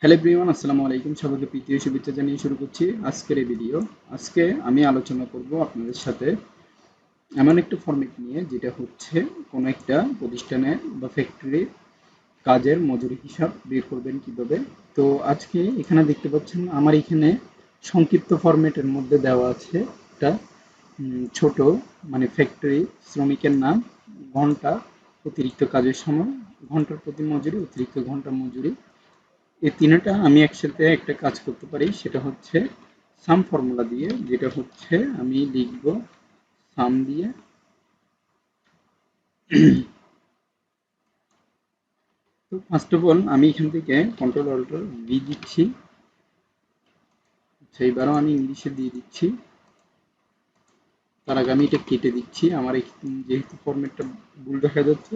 Hello everyone, আসসালামু আলাইকুম। সবাইকে প্রীতীয় শুভেচ্ছা জানিয়ে শুরু করছি আজকের এই ভিডিও। আজকে আমি আলোচনা করব আপনাদের সাথে এমন একটা ফরম্যাট নিয়ে, যেটা হচ্ছে কোনো একটা প্রতিষ্ঠানে বা ফ্যাক্টরির কাজের মজুরি হিসাব বের করবেন কিভাবে। তো আজকে এখানে দেখতে পাচ্ছেন আমার এখানে সংক্ষিপ্ত ফরম্যাটের মধ্যে দেওয়া আছে একটা ছোট, মানে ফ্যাক্টরি শ্রমিকের নাম, ঘন্টা, অতিরিক্ত কাজের সময়, ঘন্টার প্রতি মজুরি, অতিরিক্ত ঘন্টা মজুরি। এই তিনটা আমি একসাথে একটা কাজ করতে পারি, সেটা হচ্ছে সাম ফর্মুলা দিয়ে, যেটা হচ্ছে আমি লিখব সাম দিয়ে। তো ফার্স্ট অফ অল আমি এখান থেকে কন্ট্রোল অল্ট ভি দিচ্ছি। সেইবারও আমি ইংলিশে দিয়ে দিচ্ছি। তার আগে আমি এটা কেটে দিচ্ছি, আমার যেহেতু ফরম্যাটটা ভুল দেখা যাচ্ছে।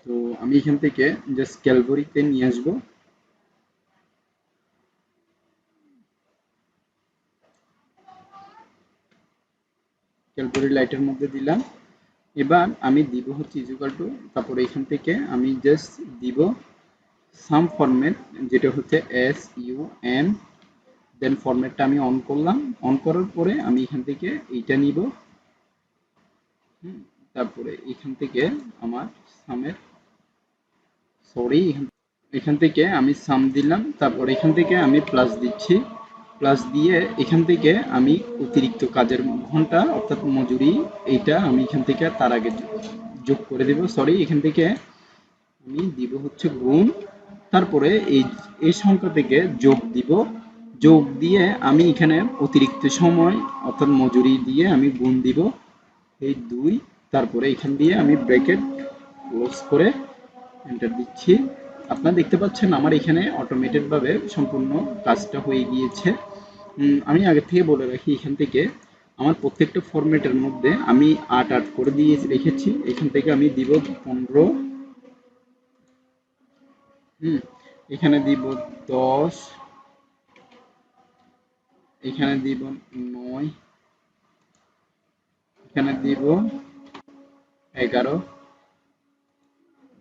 তো আমি এখান থেকে জাস্ট ক্যালগরিতে নিয়ে আসবো। ক্যালগরি লাইটের মধ্যে দিলাম। এবার আমি দিব হচ্ছে ইকুয়াল টু, তারপরে এখান থেকে আমি জাস্ট দিব সাম ফরম্যাট, যেটা হচ্ছে এস ইউ এম, দেন ফরম্যাটটা আমি অন করলাম। অন করার পরে আমি এখান থেকে এইটা নিব। তারপরে এখান থেকে আমার সামের, সরি, এখান থেকে আমি সাম দিলাম। তারপর এখান থেকে আমি প্লাস দিচ্ছি। প্লাস দিয়ে এখান থেকে আমি অতিরিক্ত কাজের ঘন্টা অর্থাৎ মজুরি, এইটা আমি এখান থেকে তার আগে যোগ করে দেব। সরি, এখান থেকে আমি দিব হচ্ছে গুণ। তারপরে এই এই সংখ্যা থেকে যোগ দিব। যোগ দিয়ে আমি এখানে অতিরিক্ত সময় অর্থাৎ মজুরি দিয়ে আমি গুণ দিব এই 2। তারপরে এখান দিয়ে আমি ব্র্যাকেট ক্লোজ করে এন্টার দিচ্ছি। আপনারা দেখতে পাচ্ছেন আমার এখানে অটোমেটেড ভাবে সম্পূর্ণ কাজটা হয়ে গিয়েছে। আমি আগে থেকে বলে রাখি, এখান থেকে আমার প্রত্যেকটা ফরম্যাটের মধ্যে আমি 8 করে দিয়ে রেখেছি। এখান থেকে আমি দিব 15, এখানে দিব 10, এখানে দিব 9, এখানে দিব 11,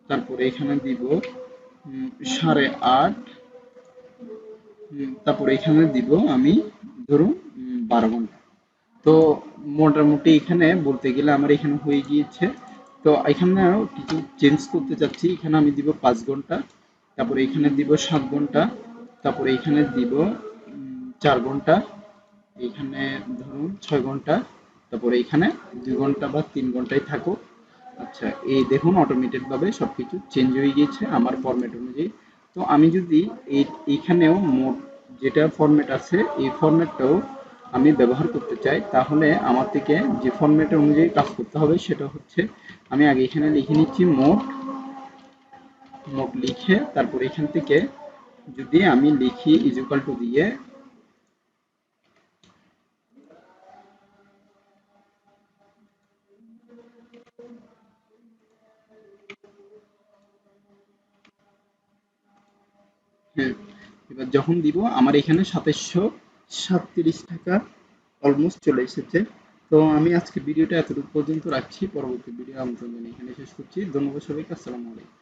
তারপরে এখানে দিব 8.5, তারপরে এখানে দিব আমি ধরুন 12 ঘন্টা। তো মোটামুটি এখানে বলতে গেলে আমার এখানে হয়ে গিয়েছে। তো এখানে কিছু চেঞ্জ করতে চাচ্ছি, এখানে আমি দিব 5 ঘন্টা, তারপরে এখানে দিব 7 ঘন্টা, তারপরে এখানে দিব 4 ঘন্টা, এখানে ধরুন 6 ঘন্টা, তারপরে এখানে 2 ঘন্টা বা 3 ঘন্টায় থাকুক। আচ্ছা, এই দেখুন অটোমেটেড ভাবে সবকিছু চেঞ্জ হয়ে গিয়েছে আমার ফরম্যাট অনুযায়ী। তো আমি যদি এইখানেও মোট যেটা ফরম্যাট আছে এই ফরম্যাটটাও আমি ব্যবহার করতে চাই, তাহলে আমার থেকে যে ফরম্যাট অনুযায়ী কাজ করতে হবে সেটা হচ্ছে, আমি আগে এখানে লিখে নিচ্ছি মোট। মোট লিখে তারপর এখান থেকে যদি আমি লিখি ইকুয়াল টু দিয়ে, হ্যাঁ, এবার যখন দিব আমার এখানে 2737 টাকা অলমোস্ট চলে এসেছে। তো আমি আজকে ভিডিওটা এতটুকু পর্যন্ত রাখছি, পরবর্তী ভিডিও আমন্ত্রণ জানিয়ে এখানে শেষ করছি। ধন্যবাদ সবাইকে, আসসালামু আলাইকুম।